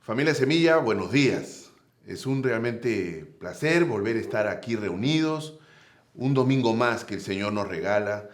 Familia Semilla, buenos días. Es un realmente placer volver a estar aquí reunidos, un domingo más que el Señor nos regala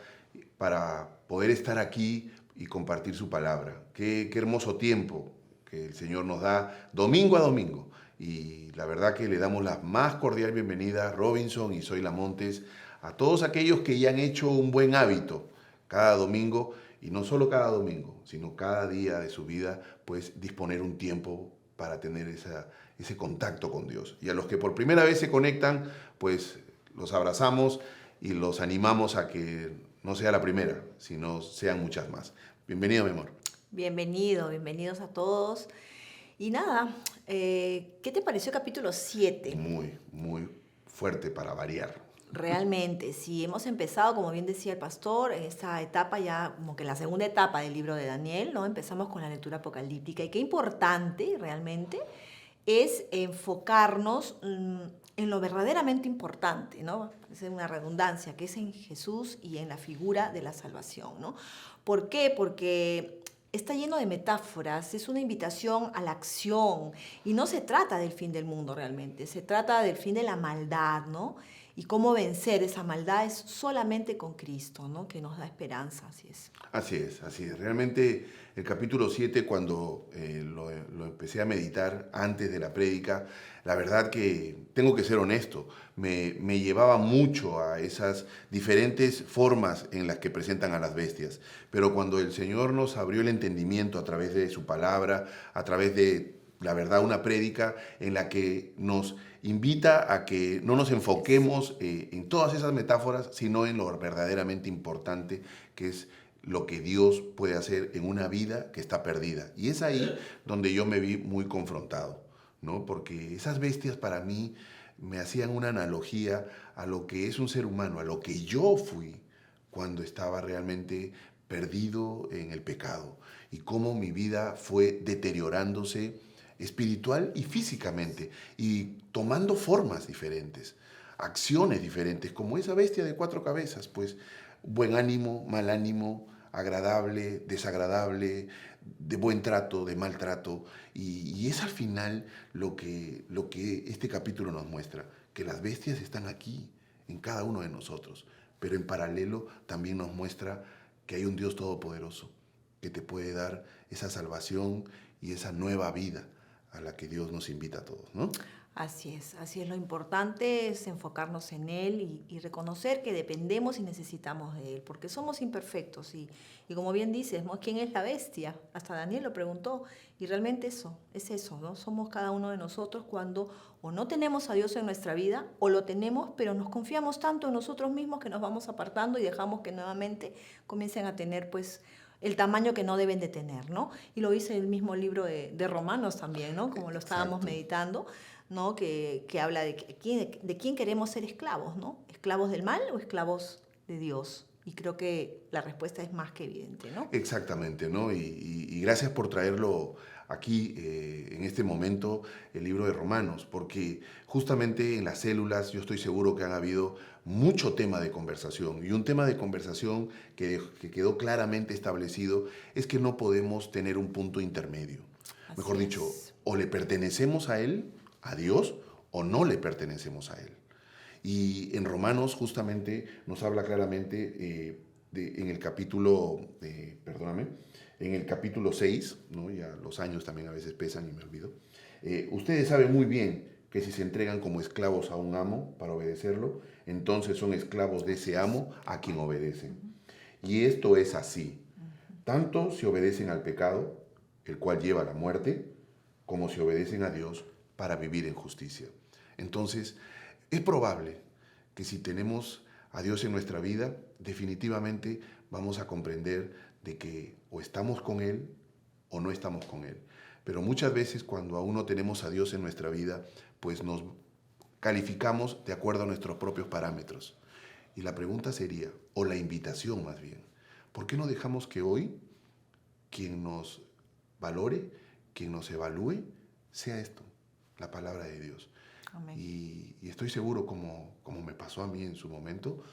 para poder estar aquí y compartir su palabra. Qué hermoso tiempo que el Señor nos da domingo a domingo. Y la verdad que le damos la más cordial bienvenida, Robinson y Zoila Montes, a todos aquellos que ya han hecho un buen hábito cada domingo, y no solo cada domingo, sino cada día de su vida, pues disponer un tiempo para tener ese contacto con Dios. Y a los que por primera vez se conectan, pues los abrazamos y los animamos a que no sea la primera, sino sean muchas más. Bienvenido, mi amor. Bienvenidos a todos. Y nada, ¿qué te pareció capítulo 7? Muy fuerte para variar. Realmente, sí, hemos empezado, como bien decía el pastor, en esta etapa ya, como que la segunda etapa del libro de Daniel, ¿no? Empezamos con la lectura apocalíptica y qué importante realmente es enfocarnos en lo verdaderamente importante, ¿no? Es una redundancia, que es en Jesús y en la figura de la salvación, ¿no? ¿Por qué? Porque está lleno de metáforas, es una invitación a la acción y no se trata del fin del mundo realmente, se trata del fin de la maldad, ¿no? Y cómo vencer esa maldad es solamente con Cristo, ¿no? Que nos da esperanza, así es. Así es, así es. Realmente el capítulo 7, cuando lo empecé a meditar antes de la prédica, la verdad que tengo que ser honesto, me llevaba mucho a esas diferentes formas en las que presentan a las bestias. Pero cuando el Señor nos abrió el entendimiento a través de su palabra, a través de la verdad, una prédica en la que nos invita a que no nos enfoquemos en todas esas metáforas, sino en lo verdaderamente importante, que es lo que Dios puede hacer en una vida que está perdida. Y es ahí donde yo me vi muy confrontado, ¿no? Porque esas bestias para mí me hacían una analogía a lo que es un ser humano, a lo que yo fui cuando estaba realmente perdido en el pecado y cómo mi vida fue deteriorándose espiritual y físicamente, y tomando formas diferentes, acciones diferentes, como esa bestia de cuatro cabezas, pues buen ánimo, mal ánimo, agradable, desagradable, de buen trato, de mal trato, y es al final lo que este capítulo nos muestra, que las bestias están aquí, en cada uno de nosotros, pero en paralelo también nos muestra que hay un Dios todopoderoso que te puede dar esa salvación y esa nueva vida a la que Dios nos invita a todos, ¿no? Así es. Lo importante es enfocarnos en Él y reconocer que dependemos y necesitamos de Él, porque somos imperfectos y como bien dices, ¿no? ¿Quién es la bestia? Hasta Daniel lo preguntó y realmente es eso, ¿no? Somos cada uno de nosotros cuando o no tenemos a Dios en nuestra vida o lo tenemos, pero nos confiamos tanto en nosotros mismos que nos vamos apartando y dejamos que nuevamente comiencen a tener pues el tamaño que no deben de tener, ¿no? Y lo dice el mismo libro de Romanos también, ¿no? Como lo estábamos Exacto. meditando, ¿no? Que habla de quién queremos ser esclavos, ¿no? ¿Esclavos del mal o esclavos de Dios? Y creo que la respuesta es más que evidente, ¿no? Exactamente, ¿no? Y gracias por traerlo aquí en este momento, el libro de Romanos, porque justamente en las células yo estoy seguro que han habido mucho tema de conversación, y un tema de conversación que quedó claramente establecido es que no podemos tener un punto intermedio. Mejor Así dicho, es. o le pertenecemos a Él, a Dios, o no le pertenecemos a Él. Y en Romanos justamente nos habla claramente en el capítulo, perdóname, en el capítulo 6, ¿no? Ya los años también a veces pesan y me olvido. Ustedes saben muy bien que si se entregan como esclavos a un amo para obedecerlo, entonces son esclavos de ese amo a quien obedecen. Y esto es así, tanto si obedecen al pecado, el cual lleva a la muerte, como si obedecen a Dios para vivir en justicia. Entonces, es probable que si tenemos a Dios en nuestra vida, definitivamente vamos a comprender de que o estamos con Él o no estamos con Él. Pero muchas veces cuando aún no tenemos a Dios en nuestra vida, pues nos calificamos de acuerdo a nuestros propios parámetros. Y la pregunta sería, o la invitación más bien, ¿por qué no dejamos que hoy quien nos valore, quien nos evalúe, sea esto, la palabra de Dios? Amén. Y estoy seguro, como me pasó a mí en su momento,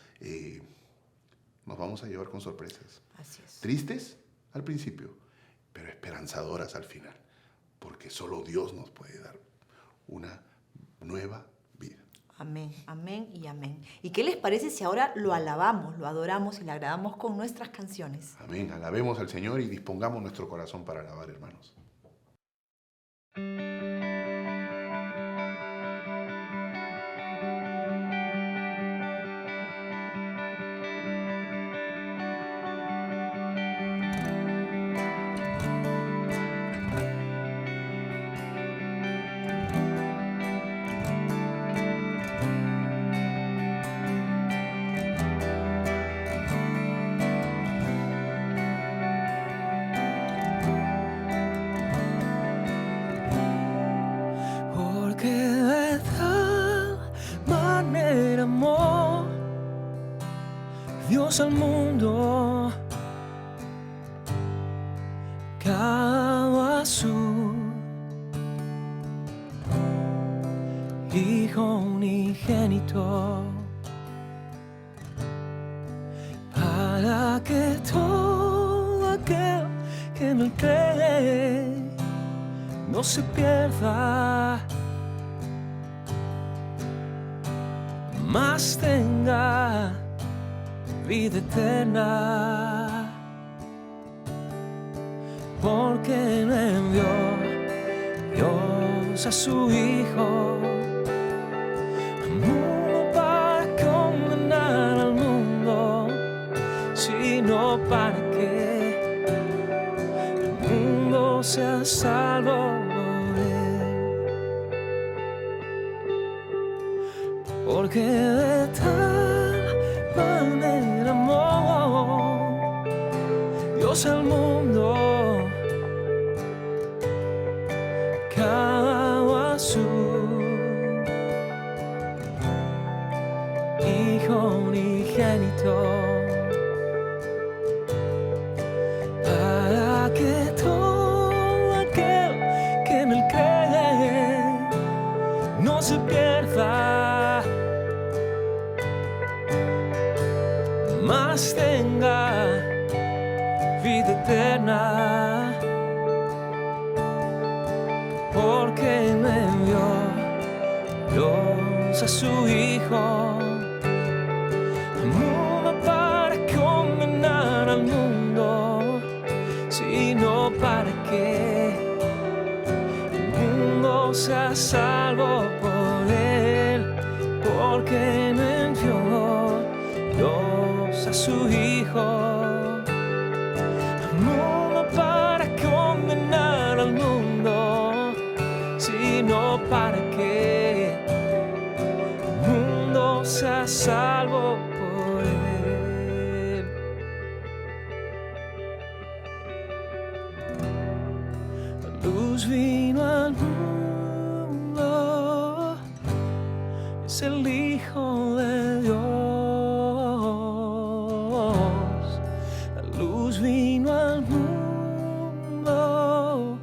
nos vamos a llevar con sorpresas. Así es. Tristes al principio, pero esperanzadoras al final. porque solo Dios nos puede dar una nueva vida. Amén, amén y amén. ¿Y qué les parece si ahora lo alabamos, lo adoramos y le agradamos con nuestras canciones? Amén. Alabemos al Señor y dispongamos nuestro corazón para alabar, hermanos. Porque de tal manera amó Dios al mundo, que ha dado a su Hijo unigénito, para que todo aquel que en él cree no se pierda, mas tenga vida eterna. Porque no envió Dios a su Hijo al mundo para condenar al mundo, sino para que el mundo sea salvo por él. Porque de tal manera amó Dios al mundo, que ha dado a su Hijo unigénito, para que todo aquel que en él cree no se pierda, mas tenga vida eterna. Porque no envió Dios a su Hijo al mundo para condenar al mundo, sino para que el mundo sea salvo por él. Porque no envió Dios a su Hijo al mundo para condenar al mundo, sino para que el mundo sea salvo por él. La luz vino al mundo, es el Hijo de Dios. La luz vino al mundo,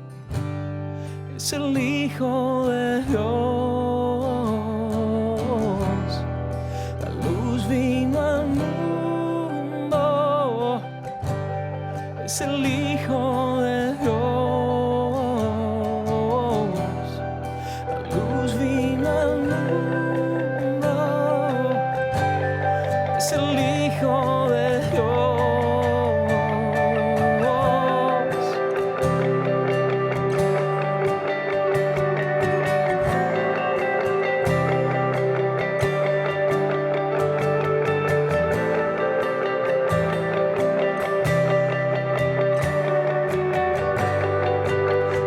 es el Hijo de Dios. La luz vino al mundo, es el Hijo de Dios. La luz vino al mundo, es el Hijo de Dios.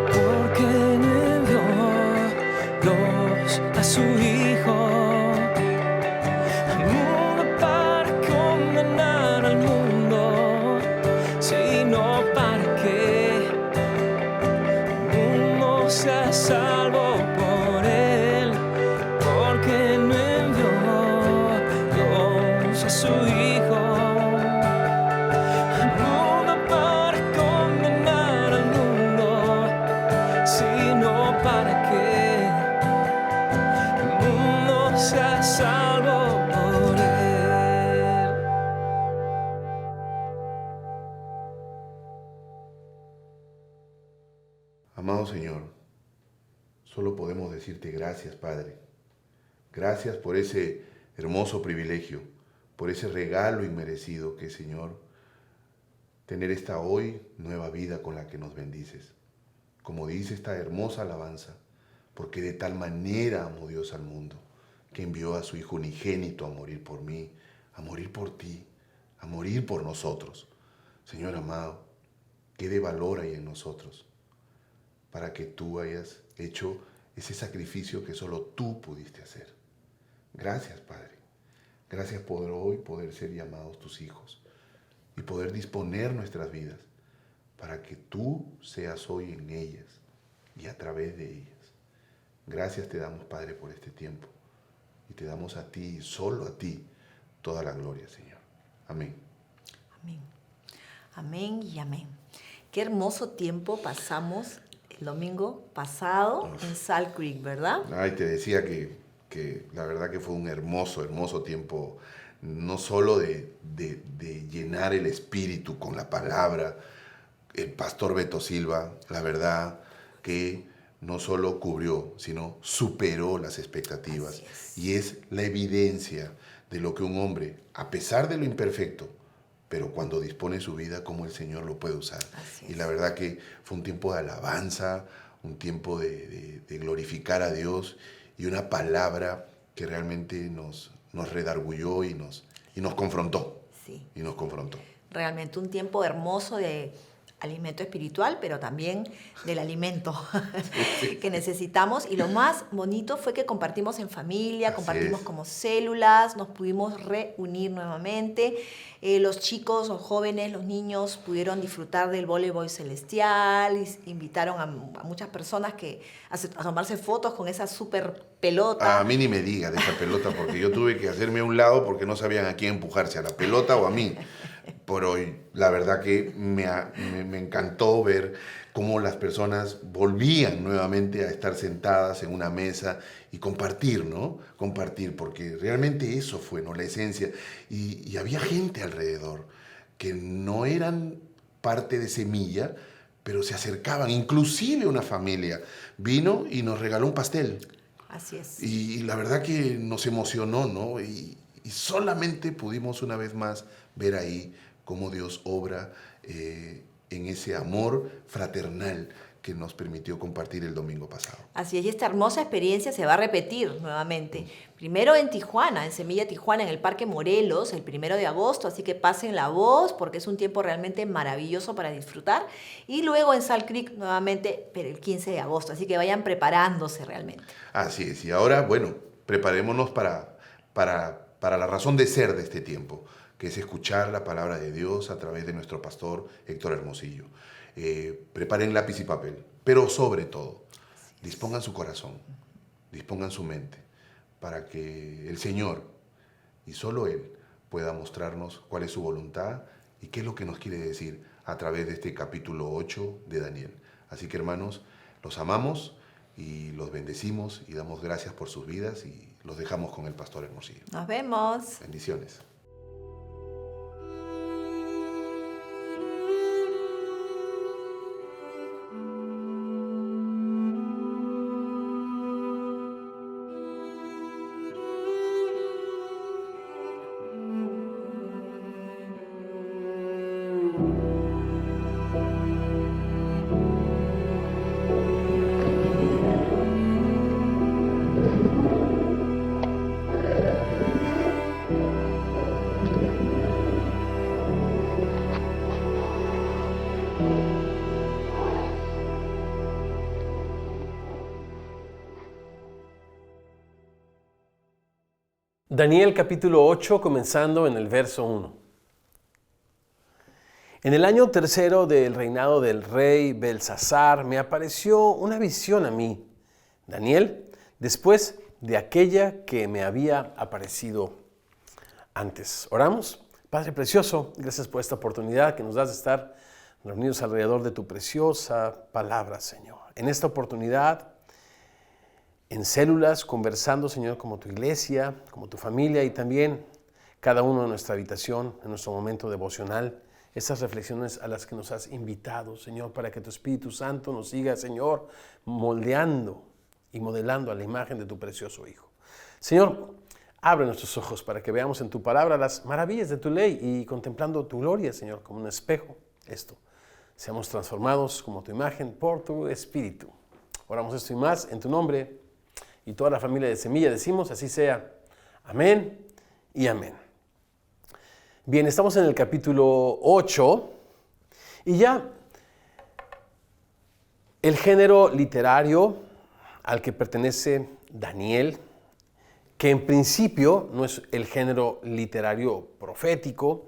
Porque no envió Dios a su Hijo al mundo para condenar al mundo, sino para que el mundo sea salvo por él. Porque no envió Dios a su Hijo al mundo para condenar al mundo, sino para que el mundo sea salvo por él. Amado Señor, solo podemos decirte gracias, Padre. Gracias por ese hermoso privilegio, por ese regalo inmerecido que, Señor, tener esta hoy nueva vida con la que nos bendices. Como dice esta hermosa alabanza, porque de tal manera amó Dios al mundo, que envió a su Hijo unigénito a morir por mí, a morir por ti, a morir por nosotros. Señor amado, qué de valor hay en nosotros para que tú hayas hecho ese sacrificio que solo tú pudiste hacer. Gracias, Padre. Gracias por hoy poder ser llamados tus hijos y poder disponer nuestras vidas para que tú seas hoy en ellas y a través de ellas. Gracias te damos, Padre, por este tiempo y te damos a ti, solo a ti, toda la gloria, Señor. Amén. Amén. Amén y amén. Qué hermoso tiempo pasamos el domingo pasado en Salt Creek, ¿verdad? Ay, te decía que la verdad que fue un hermoso, hermoso tiempo, no solo de llenar el espíritu con la palabra. El pastor Beto Silva, la verdad que no solo cubrió, sino superó las expectativas. Y es la evidencia de lo que un hombre, a pesar de lo imperfecto, pero cuando dispone su vida, como el Señor lo puede usar. Y la verdad que fue un tiempo de alabanza, un tiempo de glorificar a Dios y una palabra que realmente nos redarguyó y nos confrontó. Sí. Y nos confrontó. Realmente un tiempo hermoso de alimento espiritual, pero también del alimento que necesitamos. Y lo más bonito fue que compartimos en familia, compartimos como células, nos pudimos reunir nuevamente. Los chicos, los jóvenes, los niños pudieron disfrutar del voleibol celestial, invitaron a muchas personas a tomarse fotos con esa super pelota. A mí ni me diga de esa pelota, porque yo tuve que hacerme a un lado porque no sabían a quién empujarse, a la pelota o a mí. Pero la verdad que me encantó ver cómo las personas volvían nuevamente a estar sentadas en una mesa y compartir, ¿no? Compartir, porque realmente eso fue, ¿no? La esencia. Y había gente alrededor que no eran parte de Semilla, pero se acercaban. Inclusive una familia vino y nos regaló un pastel. Así es. Y la verdad que nos emocionó, ¿no? Y solamente pudimos una vez más ver ahí cómo Dios obra en ese amor fraternal que nos permitió compartir el domingo pasado. Así es, y esta hermosa experiencia se va a repetir nuevamente. Primero en Tijuana, en Semilla Tijuana, en el Parque Morelos, el 1 de agosto, así que pasen la voz porque es un tiempo realmente maravilloso para disfrutar. Y luego en Salt Creek nuevamente, pero el 15 de agosto, así que vayan preparándose realmente. Así es, y ahora, bueno, preparémonos para la razón de ser de este tiempo, que es escuchar la palabra de Dios a través de nuestro pastor Héctor Hermosillo. Preparen lápiz y papel, pero sobre todo, dispongan su corazón, dispongan su mente, para que el Señor, y solo Él, pueda mostrarnos cuál es su voluntad y qué es lo que nos quiere decir a través de este capítulo 8 de Daniel. Así que, hermanos, los amamos y los bendecimos y damos gracias por sus vidas y los dejamos con el pastor Hermosillo. Nos vemos. Bendiciones. Daniel capítulo 8, comenzando en el verso 1. En el año 3 del reinado del rey Belsasar me apareció una visión a mí, Daniel, después de aquella que me había aparecido antes. ¿Oramos? Padre precioso, gracias por esta oportunidad que nos das de estar reunidos alrededor de tu preciosa palabra, Señor. En esta oportunidad, en células, conversando, Señor, como tu iglesia, como tu familia y también cada uno en nuestra habitación, en nuestro momento devocional, estas reflexiones a las que nos has invitado, Señor, para que tu Espíritu Santo nos siga, Señor, moldeando y modelando a la imagen de tu precioso Hijo. Señor, abre nuestros ojos para que veamos en tu palabra las maravillas de tu ley y contemplando tu gloria, Señor, como un espejo, seamos transformados como tu imagen por tu Espíritu. Oramos esto y más en tu nombre, y toda la familia de Semilla decimos, así sea. Amén y amén. Bien, estamos en el capítulo 8 y ya el género literario al que pertenece Daniel, que en principio no es el género literario profético,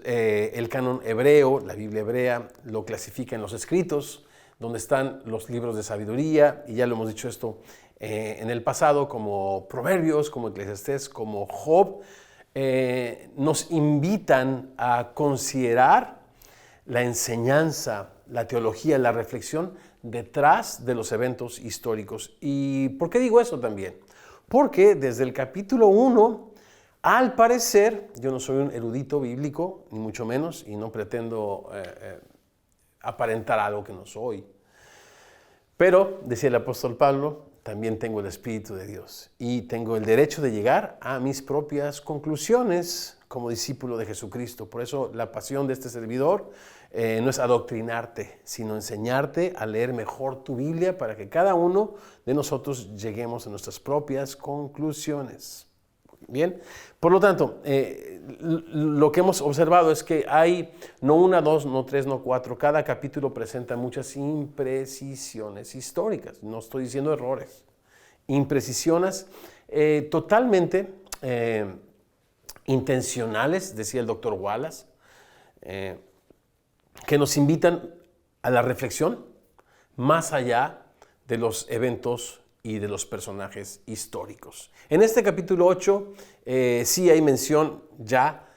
el canon hebreo, la Biblia hebrea, lo clasifica en los escritos, donde están los libros de sabiduría, y ya lo hemos dicho esto en el pasado, como Proverbios, como Eclesiastés, como Job, nos invitan a considerar la enseñanza, la teología, la reflexión detrás de los eventos históricos. ¿Y por qué digo eso también? Porque desde el capítulo 1, al parecer, yo no soy un erudito bíblico, ni mucho menos, y no pretendo aparentar algo que no soy. Pero, decía el apóstol Pablo, también tengo el Espíritu de Dios y tengo el derecho de llegar a mis propias conclusiones como discípulo de Jesucristo. Por eso la pasión de este servidor no es adoctrinarte, sino enseñarte a leer mejor tu Biblia para que cada uno de nosotros lleguemos a nuestras propias conclusiones. Bien, por lo tanto, lo que hemos observado es que hay no una, dos, no tres, no cuatro. Cada capítulo presenta muchas imprecisiones históricas. No estoy diciendo errores. Imprecisiones totalmente intencionales, decía el doctor Wallace, que nos invitan a la reflexión más allá de los eventos y de los personajes históricos. En este capítulo 8 sí hay mención ya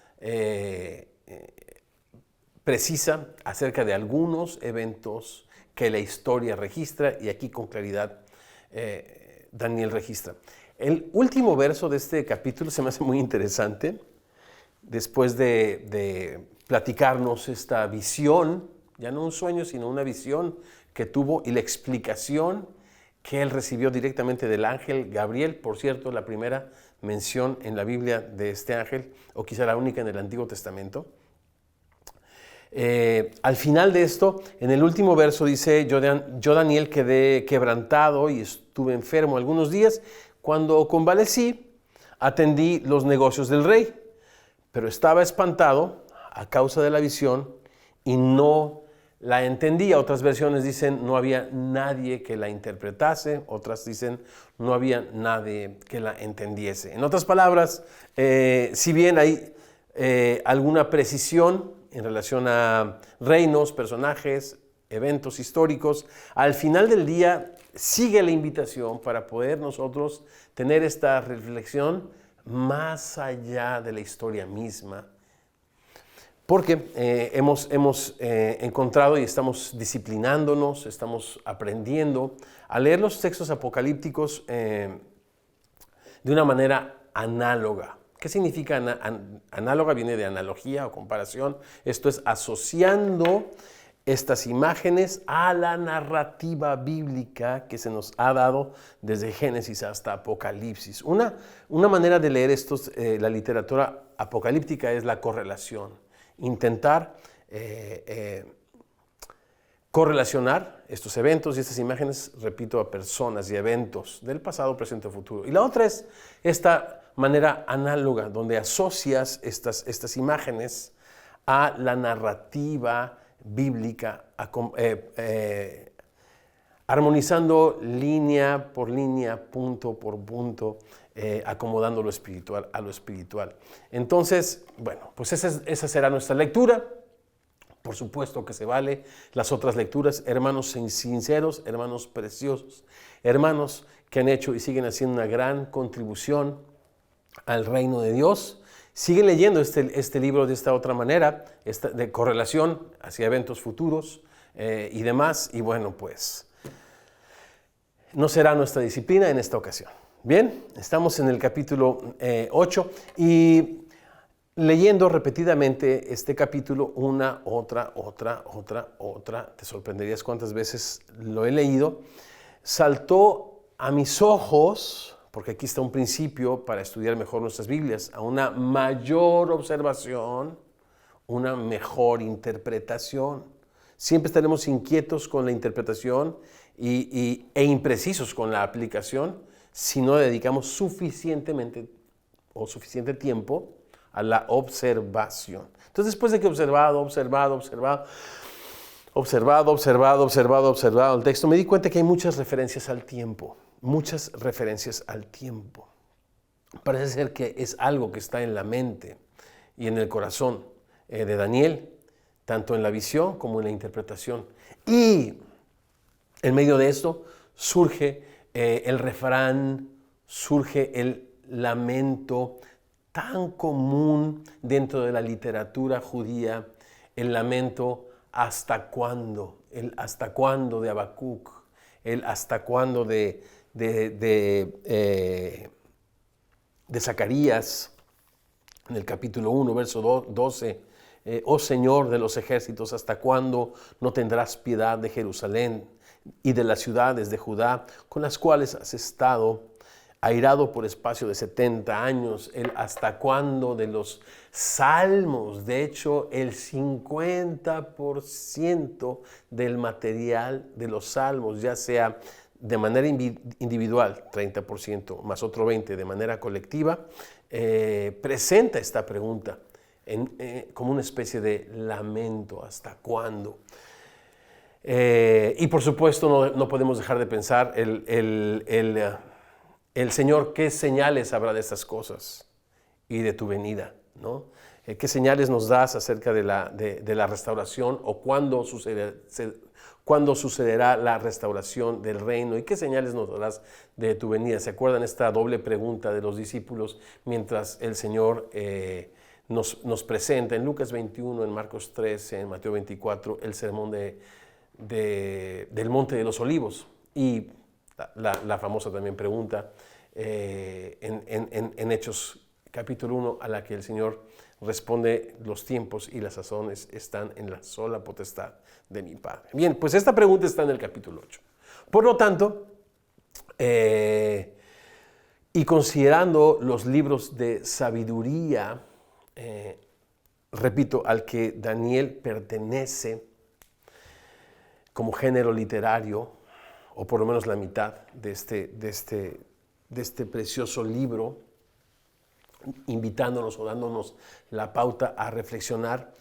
precisa acerca de algunos eventos que la historia registra, y aquí con claridad Daniel registra. El último verso de este capítulo se me hace muy interesante, después de platicarnos esta visión, ya no un sueño, sino una visión que tuvo, y la explicación que él recibió directamente del ángel Gabriel. Por cierto, la primera mención en la Biblia de este ángel, o quizá la única en el Antiguo Testamento. Al final de esto, en el último verso dice, yo Daniel quedé quebrantado y estuve enfermo algunos días. Cuando convalecí, atendí los negocios del rey, pero estaba espantado a causa de la visión y no la entendía. Otras versiones dicen no había nadie que la interpretase, otras dicen no había nadie que la entendiese. En otras palabras, si bien hay alguna precisión en relación a reinos, personajes, eventos históricos, al final del día sigue la invitación para poder nosotros tener esta reflexión más allá de la historia misma. Porque hemos encontrado y estamos disciplinándonos, estamos aprendiendo a leer los textos apocalípticos de una manera análoga. ¿Qué significa análoga? Viene de analogía o comparación. Esto es asociando estas imágenes a la narrativa bíblica que se nos ha dado desde Génesis hasta Apocalipsis. Una manera de leer la literatura apocalíptica es la correlación. Intentar correlacionar estos eventos y estas imágenes, repito, a personas y eventos del pasado, presente o futuro. Y la otra es esta manera análoga, donde asocias estas imágenes a la narrativa bíblica, armonizando línea por línea, punto por punto, acomodando lo espiritual a lo espiritual. Entonces, bueno, pues esa será nuestra lectura. Por supuesto que se vale las otras lecturas, hermanos sinceros, hermanos preciosos, hermanos que han hecho y siguen haciendo una gran contribución al reino de Dios. Siguen leyendo este libro de esta otra manera, de correlación hacia eventos futuros y demás. Y bueno, pues no será nuestra disciplina en esta ocasión. Bien, estamos en el capítulo 8 y leyendo repetidamente este capítulo una, otra. Te sorprenderías cuántas veces lo he leído. Saltó a mis ojos, porque aquí está un principio para estudiar mejor nuestras Biblias, a una mayor observación, una mejor interpretación. Siempre estaremos inquietos con la interpretación e imprecisos con la aplicación si no dedicamos suficiente tiempo a la observación. Entonces, después de que he observado el texto, me di cuenta que hay muchas referencias al tiempo. Parece ser que es algo que está en la mente y en el corazón de Daniel, tanto en la visión como en la interpretación. Y en medio de esto surge el refrán, surge el lamento tan común dentro de la literatura judía, el lamento ¿hasta cuándo? El ¿hasta cuándo? De Habacuc, el ¿hasta cuándo? de Zacarías, en el capítulo 1, verso 12. Oh Señor de los ejércitos, ¿hasta cuándo no tendrás piedad de Jerusalén y de las ciudades de Judá, con las cuales has estado airado por espacio de 70 años? El hasta cuándo de los salmos. De hecho, el 50% del material de los salmos, ya sea de manera individual, 30%, más otro 20% de manera colectiva, presenta esta pregunta como una especie de lamento. ¿Hasta cuándo? Y por supuesto no podemos dejar de pensar el Señor, ¿qué señales habrá de estas cosas y de tu venida? ¿No? ¿Qué señales nos das acerca de la restauración, o cuándo sucederá la restauración del reino? ¿Y qué señales nos darás de tu venida? ¿Se acuerdan esta doble pregunta de los discípulos mientras el Señor nos presenta en Lucas 21, en Marcos 13, en Mateo 24, el sermón del Monte de los Olivos? Y la famosa también pregunta en Hechos capítulo 1, a la que el Señor responde: los tiempos y las sazones están en la sola potestad de mi Padre. Bien, pues esta pregunta está en el capítulo 8. Por lo tanto, y considerando los libros de sabiduría, repito, al que Daniel pertenece como género literario, o por lo menos la mitad de este precioso libro, invitándonos o dándonos la pauta a reflexionar,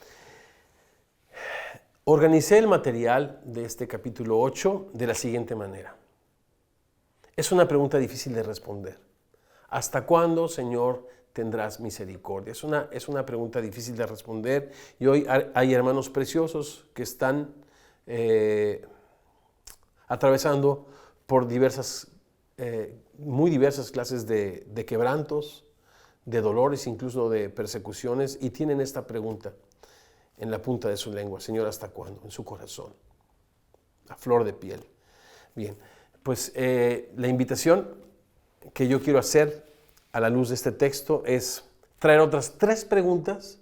organicé el material de este capítulo 8 de la siguiente manera. Es una pregunta difícil de responder. ¿Hasta cuándo, Señor, tendrás misericordia? Es una pregunta difícil de responder, y hoy hay hermanos preciosos que están atravesando por muy diversas clases de quebrantos, de dolores, incluso de persecuciones, y tienen esta pregunta en la punta de su lengua: Señor, ¿hasta cuándo? En su corazón, a flor de piel. Bien, pues la invitación que yo quiero hacer a la luz de este texto es traer otras 3 preguntas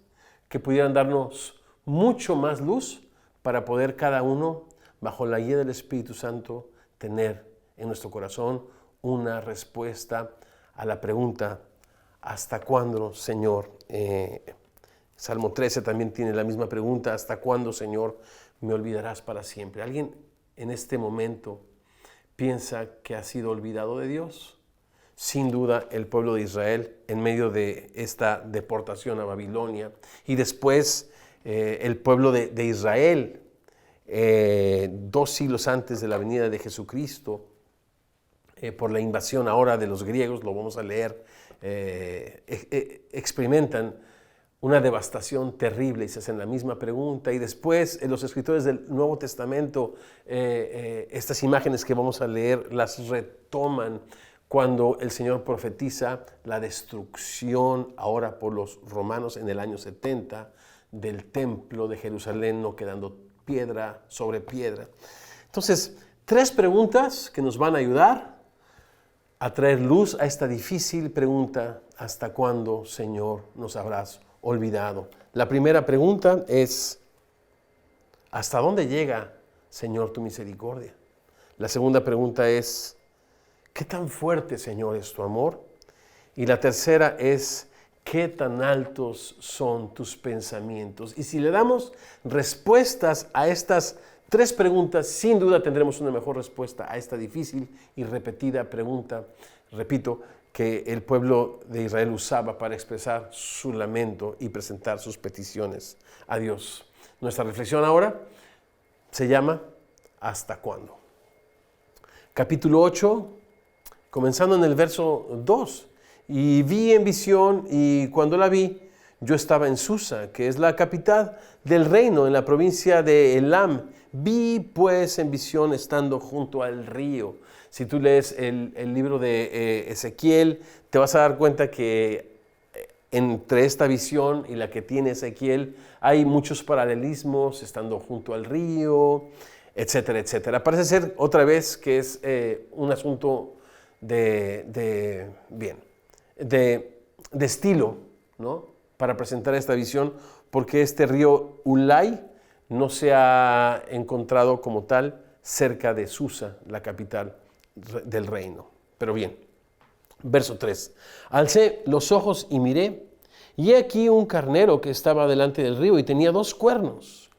que pudieran darnos mucho más luz para poder cada uno, bajo la guía del Espíritu Santo, tener en nuestro corazón una respuesta a la pregunta: ¿hasta cuándo, Señor? Salmo 13 también tiene la misma pregunta: ¿hasta cuándo, Señor, me olvidarás para siempre? ¿Alguien en este momento piensa que ha sido olvidado de Dios? Sin duda, el pueblo de Israel, en medio de esta deportación a Babilonia, y después el pueblo de Israel, 2 siglos antes de la venida de Jesucristo, por la invasión ahora de los griegos, lo vamos a leer, experimentan una devastación terrible y se hacen la misma pregunta. Y después los escritores del Nuevo Testamento, estas imágenes que vamos a leer, las retoman cuando el Señor profetiza la destrucción ahora por los romanos en el año 70 del templo de Jerusalén, no quedando piedra sobre piedra. Entonces, 3 preguntas que nos van a ayudar a traer luz a esta difícil pregunta: ¿hasta cuándo, Señor, nos habrás olvidado? La primera pregunta es: ¿hasta dónde llega, Señor, tu misericordia? La segunda pregunta es: ¿qué tan fuerte, Señor, es tu amor? Y la tercera es, ¿qué tan altos son tus pensamientos? Y si le damos respuestas a estas tres preguntas, sin duda tendremos una mejor respuesta a esta difícil y repetida pregunta, repito, que el pueblo de Israel usaba para expresar su lamento y presentar sus peticiones a Dios. Nuestra reflexión ahora se llama ¿hasta cuándo? Capítulo 8, comenzando en el verso 2. Y vi en visión, y cuando la vi, yo estaba en Susa, que es la capital del reino, en la provincia de Elam. Vi pues en visión estando junto al río. Si tú lees el libro de Ezequiel, te vas a dar cuenta que entre esta visión y la que tiene Ezequiel hay muchos paralelismos, estando junto al río, etcétera, etcétera. Parece ser otra vez que es un asunto de estilo, ¿no? Para presentar esta visión, porque este río Ulai no se ha encontrado como tal cerca de Susa, la capital del reino. Pero bien, verso 3. Alcé los ojos y miré, y he aquí un carnero que estaba delante del río y tenía 2 cuernos.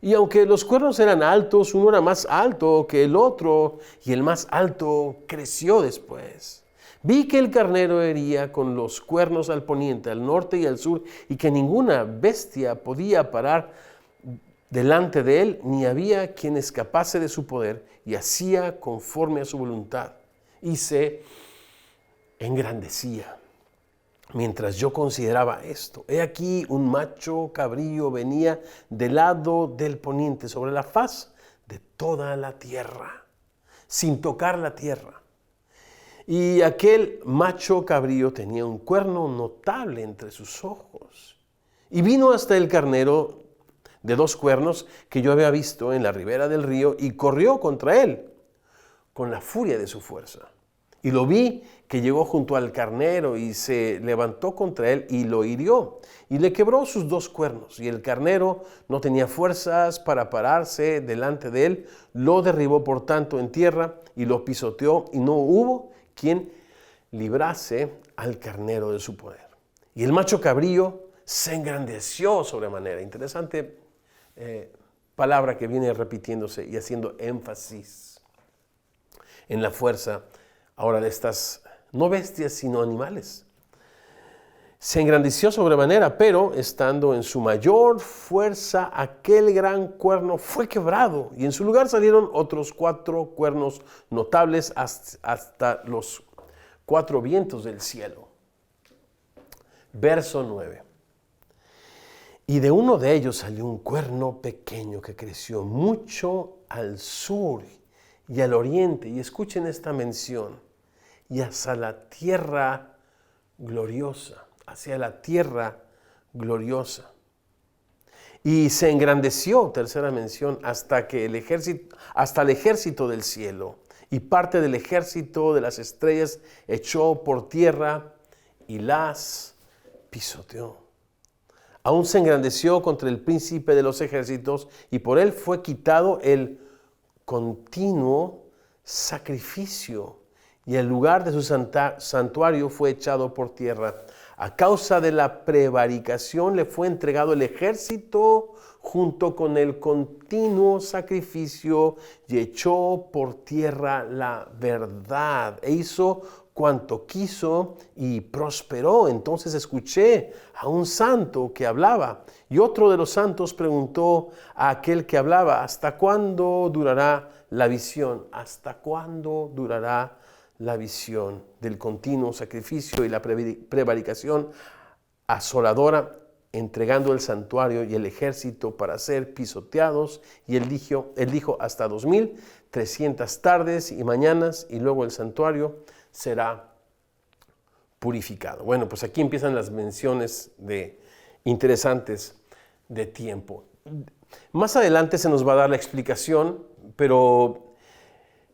Y aunque los cuernos eran altos, uno era más alto que el otro, y el más alto creció después. Vi que el carnero hería con los cuernos al poniente, al norte y al sur, y que ninguna bestia podía parar delante de él, ni había quien escapase de su poder, y hacía conforme a su voluntad, y se engrandecía. Mientras yo consideraba esto, he aquí un macho cabrío venía del lado del poniente sobre la faz de toda la tierra, sin tocar la tierra. Y aquel macho cabrío tenía un cuerno notable entre sus ojos. Y vino hasta el carnero de 2 cuernos que yo había visto en la ribera del río y corrió contra él con la furia de su fuerza. Y lo vi que llegó junto al carnero y se levantó contra él y lo hirió y le quebró sus 2 cuernos. Y el carnero no tenía fuerzas para pararse delante de él, lo derribó por tanto en tierra y lo pisoteó, y no hubo quien librase al carnero de su poder. Y el macho cabrío se engrandeció sobremanera. Interesante palabra que viene repitiéndose y haciendo énfasis en la fuerza ahora de estas, no bestias, sino animales. Se engrandeció sobremanera, pero estando en su mayor fuerza, aquel gran cuerno fue quebrado, y en su lugar salieron otros 4 cuernos notables hasta los 4 vientos del cielo. Verso 9. Y de uno de ellos salió un cuerno pequeño que creció mucho al sur y al oriente. Y escuchen esta mención. Y hacia la tierra gloriosa. Hacia la tierra gloriosa. Y se engrandeció, tercera mención, hasta el ejército del cielo. Y parte del ejército de las estrellas echó por tierra y las pisoteó. Aún se engrandeció contra el príncipe de los ejércitos, y por él fue quitado el continuo sacrificio, y el lugar de su santuario fue echado por tierra. A causa de la prevaricación le fue entregado el ejército junto con el continuo sacrificio, y echó por tierra la verdad, e hizo cuanto quiso y prosperó. Entonces escuché a un santo que hablaba, y otro de los santos preguntó a aquel que hablaba: ¿hasta cuándo durará la visión? ¿Hasta cuándo durará la visión del continuo sacrificio y la prevaricación asoladora, entregando el santuario y el ejército para ser pisoteados? Y él dijo hasta 2300 tardes y mañanas, y luego el santuario será purificado. Bueno, pues aquí empiezan las menciones interesantes de tiempo. Más adelante se nos va a dar la explicación, pero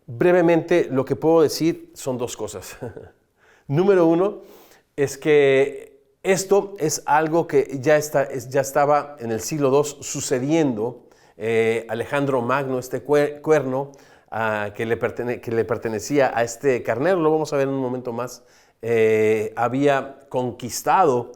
brevemente lo que puedo decir son 2 cosas. Número 1 es que esto es algo que ya estaba en el siglo II sucediendo. Alejandro Magno, este cuerno, que le pertenecía a este carnero, lo vamos a ver en un momento más, había conquistado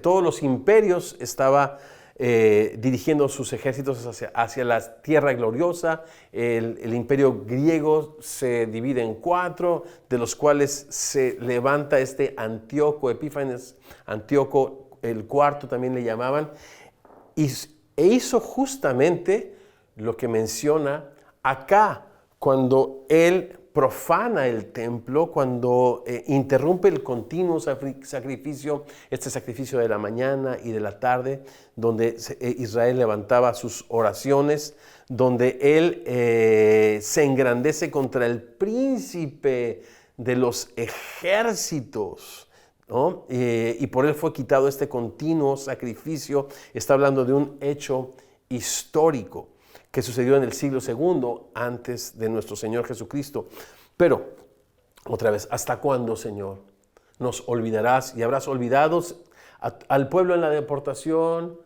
todos los imperios, estaba dirigiendo sus ejércitos hacia la tierra gloriosa. El imperio griego se divide en 4, de los cuales se levanta Antíoco Epífanes, Antíoco el cuarto también le llamaban, e hizo justamente lo que menciona acá, cuando él profana el templo, cuando interrumpe el continuo sacrificio, sacrificio de la mañana y de la tarde, donde Israel levantaba sus oraciones, donde él se engrandece contra el príncipe de los ejércitos, ¿no? Y por él fue quitado este continuo sacrificio. Está hablando de un hecho histórico que sucedió en el siglo II antes de nuestro Señor Jesucristo. Pero, otra vez, ¿hasta cuándo, Señor? ¿Nos olvidarás y habrás olvidado al pueblo en la deportación,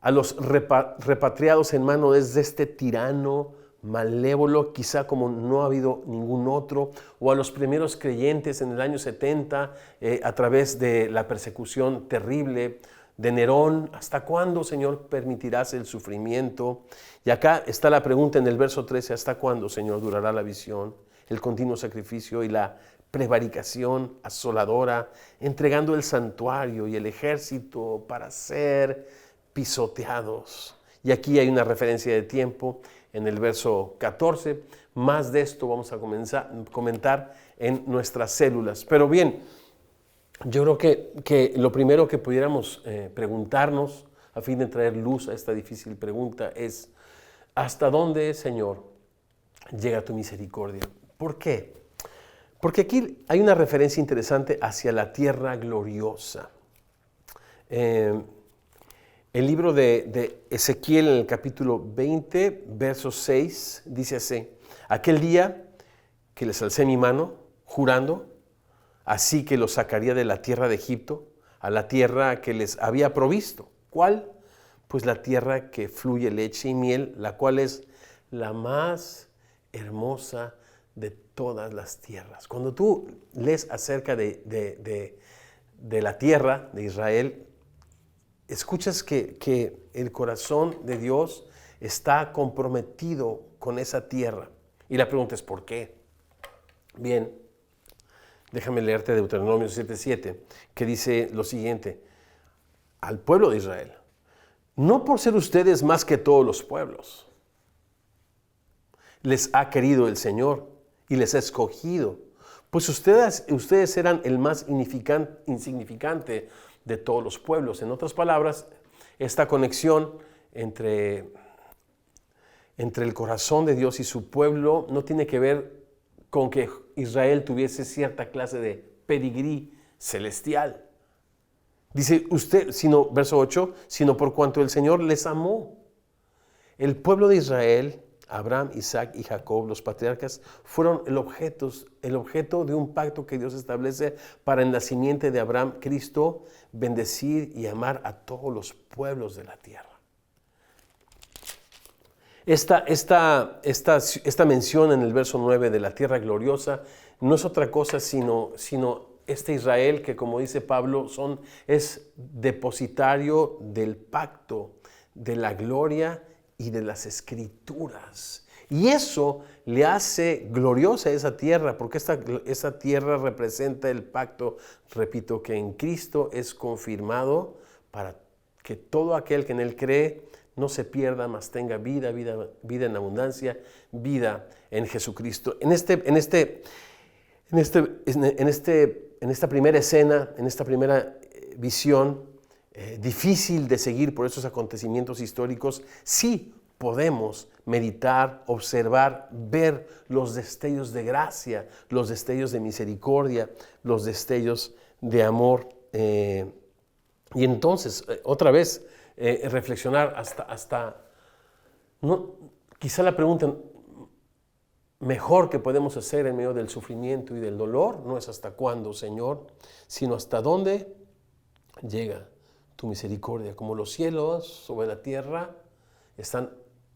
a los repatriados en mano de este tirano malévolo, quizá como no ha habido ningún otro, o a los primeros creyentes en el año 70 a través de la persecución terrible de Nerón? ¿Hasta cuándo, Señor, permitirás el sufrimiento? Y acá está la pregunta en el verso 13, ¿hasta cuándo, Señor, durará la visión, el continuo sacrificio y la prevaricación asoladora, entregando el santuario y el ejército para ser pisoteados? Y aquí hay una referencia de tiempo en el verso 14. Más de esto vamos a comentar en nuestras células. Pero bien, yo creo que lo primero que pudiéramos preguntarnos a fin de traer luz a esta difícil pregunta es: ¿hasta dónde, Señor, llega tu misericordia? ¿Por qué? Porque aquí hay una referencia interesante hacia la tierra gloriosa. El libro de Ezequiel, en el capítulo 20, verso 6, dice así: aquel día que les alcé mi mano, jurando, así que los sacaría de la tierra de Egipto, a la tierra que les había provisto. ¿Cuál? Pues la tierra que fluye leche y miel, la cual es la más hermosa de todas las tierras. Cuando tú lees acerca de la tierra de Israel, escuchas que el corazón de Dios está comprometido con esa tierra. Y la pregunta es, ¿por qué? Bien, déjame leerte Deuteronomio 7:7, que dice lo siguiente: al pueblo de Israel, no por ser ustedes más que todos los pueblos, les ha querido el Señor y les ha escogido, pues ustedes eran el más insignificante de todos los pueblos. En otras palabras, esta conexión entre el corazón de Dios y su pueblo no tiene que ver con que Israel tuviese cierta clase de pedigrí celestial. Dice verso 8, sino por cuanto el Señor les amó. El pueblo de Israel, Abraham, Isaac y Jacob, los patriarcas, fueron el objeto de un pacto que Dios establece para en la simiente de Abraham, Cristo, bendecir y amar a todos los pueblos de la tierra. Esta mención en el verso 9 de la tierra gloriosa no es otra cosa sino este Israel que, como dice Pablo, es depositario del pacto, de la gloria y de las escrituras. Y eso le hace gloriosa esa tierra, porque esa tierra representa el pacto, repito, que en Cristo es confirmado para que todo aquel que en Él cree no se pierda, mas tenga vida en abundancia, vida en Jesucristo. En esta primera escena, en esta primera visión, difícil de seguir por esos acontecimientos históricos, sí podemos meditar, observar, ver los destellos de gracia, los destellos de misericordia, los destellos de amor. Y entonces, otra vez, reflexionar quizá la pregunta mejor que podemos hacer en medio del sufrimiento y del dolor no es hasta cuándo, Señor, sino hasta dónde llega tu misericordia. Como los cielos sobre la tierra están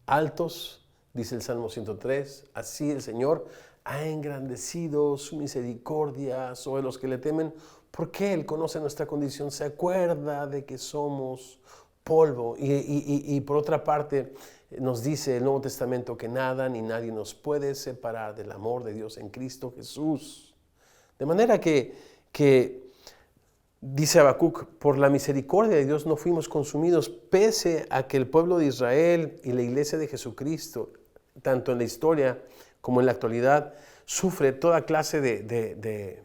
altos Dice el Salmo 103, así el Señor ha engrandecido su misericordia sobre los que le temen, porque Él conoce nuestra condición, se acuerda de que somos polvo. Y por otra parte, nos dice el Nuevo Testamento que nada ni nadie nos puede separar del amor de Dios en Cristo Jesús. De manera que dice Habacuc, por la misericordia de Dios no fuimos consumidos, pese a que el pueblo de Israel y la iglesia de Jesucristo, tanto en la historia como en la actualidad, sufre toda clase de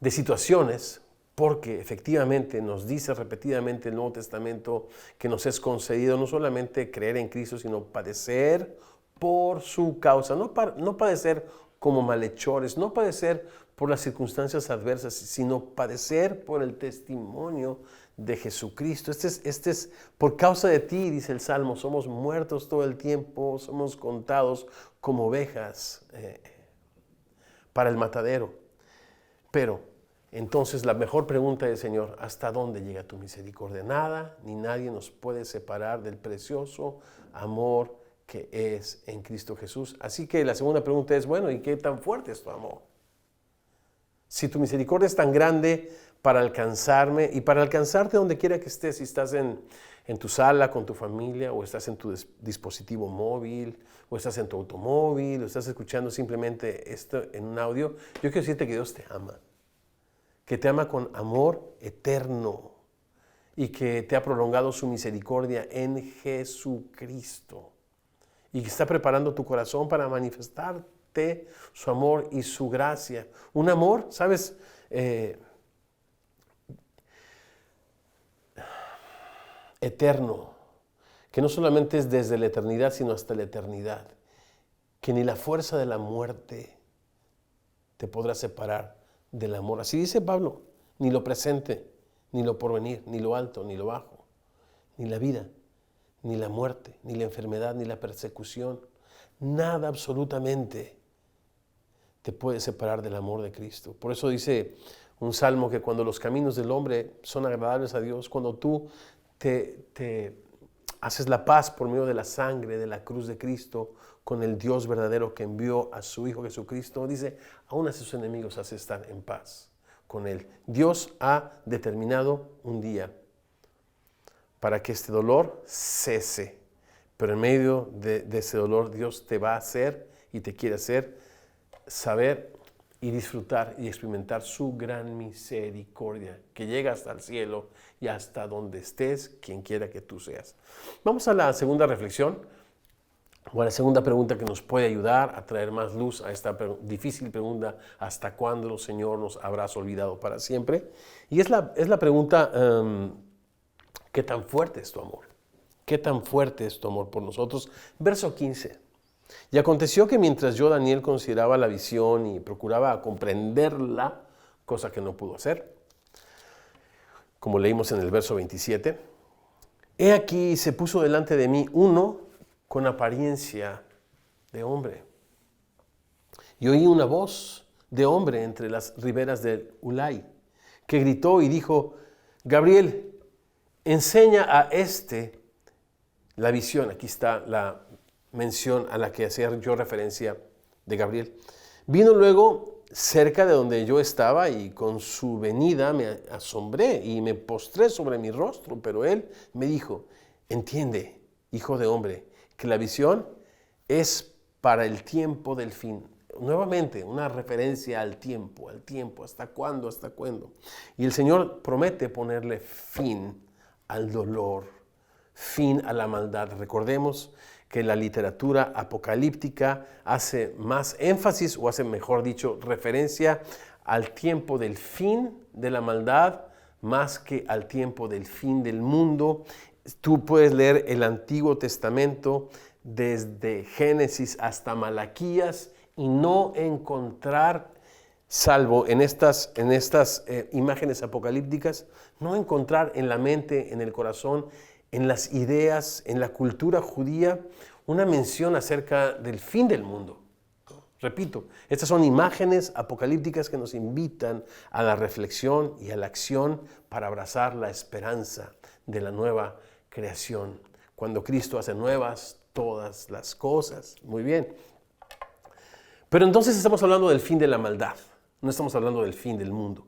situaciones, porque efectivamente nos dice repetidamente el Nuevo Testamento que nos es concedido no solamente creer en Cristo, sino padecer por su causa, no padecer como malhechores, no padecer por las circunstancias adversas, sino padecer por el testimonio de Jesucristo. Este es por causa de ti, dice el Salmo, somos muertos todo el tiempo, somos contados como ovejas para el matadero. Pero entonces la mejor pregunta es, Señor, ¿hasta dónde llega tu misericordia? Nada ni nadie nos puede separar del precioso amor que es en Cristo Jesús. Así que la segunda pregunta es, bueno, ¿y qué tan fuerte es tu amor? Si tu misericordia es tan grande para alcanzarme y para alcanzarte donde quiera que estés, si estás en tu sala con tu familia, o estás en tu dispositivo móvil, o estás en tu automóvil, o estás escuchando simplemente esto en un audio, yo quiero decirte que Dios te ama, que te ama con amor eterno y que te ha prolongado su misericordia en Jesucristo y que está preparando tu corazón para manifestarte su amor y su gracia. Un amor, ¿sabes? Eterno, que no solamente es desde la eternidad, sino hasta la eternidad, que ni la fuerza de la muerte te podrá separar del amor. Así dice Pablo, ni lo presente, ni lo porvenir, ni lo alto, ni lo bajo, ni la vida, ni la muerte, ni la enfermedad, ni la persecución, nada absolutamente te puede separar del amor de Cristo. Por eso dice un salmo que cuando los caminos del hombre son agradables a Dios, cuando tú te haces la paz por medio de la sangre de la cruz de Cristo con el Dios verdadero que envió a su Hijo Jesucristo, dice, aún a sus enemigos hace estar en paz con Él. Dios ha determinado un día para que este dolor cese, pero en medio de ese dolor Dios te va a hacer y te quiere hacer saber y disfrutar y experimentar su gran misericordia que llega hasta el cielo y hasta donde estés, quien quiera que tú seas. Vamos a la segunda reflexión, o a la segunda pregunta que nos puede ayudar a traer más luz a esta difícil pregunta: ¿hasta cuándo, Señor, nos habrás olvidado para siempre? Y es la pregunta, ¿qué tan fuerte es tu amor? ¿Qué tan fuerte es tu amor por nosotros? Verso 15. Y aconteció que mientras yo, Daniel, consideraba la visión y procuraba comprenderla, cosa que no pudo hacer, como leímos en el verso 27, he aquí se puso delante de mí uno con apariencia de hombre. Y oí una voz de hombre entre las riberas del Ulai, que gritó y dijo: Gabriel, enseña a la visión. Aquí está la mención a la que hacía yo referencia de Gabriel. Vino luego cerca de donde yo estaba y con su venida me asombré y me postré sobre mi rostro, pero él me dijo: entiende, hijo de hombre, que la visión es para el tiempo del fin. Nuevamente, una referencia al tiempo, ¿hasta cuándo? ¿Hasta cuándo? Y el Señor promete ponerle fin al dolor, fin a la maldad. Recordemos que la literatura apocalíptica hace más énfasis, o hace, mejor dicho, referencia al tiempo del fin de la maldad más que al tiempo del fin del mundo. Tú puedes leer el Antiguo Testamento desde Génesis hasta Malaquías y no encontrar, salvo en estas imágenes apocalípticas, no encontrar en la mente, en el corazón, en las ideas, en la cultura judía, una mención acerca del fin del mundo. Repito, estas son imágenes apocalípticas que nos invitan a la reflexión y a la acción para abrazar la esperanza de la nueva creación. Cuando Cristo hace nuevas todas las cosas. Muy bien. Pero entonces estamos hablando del fin de la maldad. No estamos hablando del fin del mundo.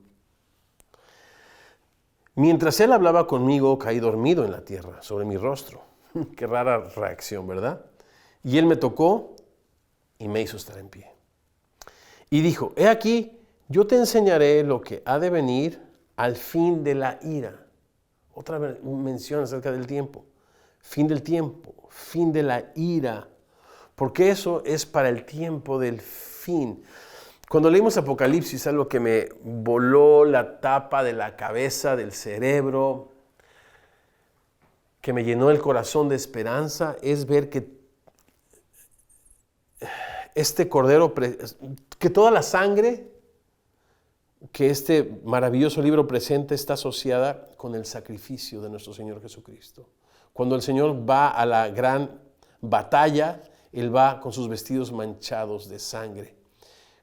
Mientras él hablaba conmigo, caí dormido en la tierra, sobre mi rostro. Qué rara reacción, ¿verdad? Y él me tocó y me hizo estar en pie. Y dijo, he aquí, yo te enseñaré lo que ha de venir al fin de la ira. Otra mención acerca del tiempo. Fin del tiempo, fin de la ira. Porque eso es para el tiempo del fin. Cuando leímos Apocalipsis, algo que me voló la tapa de la cabeza, del cerebro, que me llenó el corazón de esperanza, es ver que este cordero, que toda la sangre que este maravilloso libro presenta está asociada con el sacrificio de nuestro Señor Jesucristo. Cuando el Señor va a la gran batalla, Él va con sus vestidos manchados de sangre.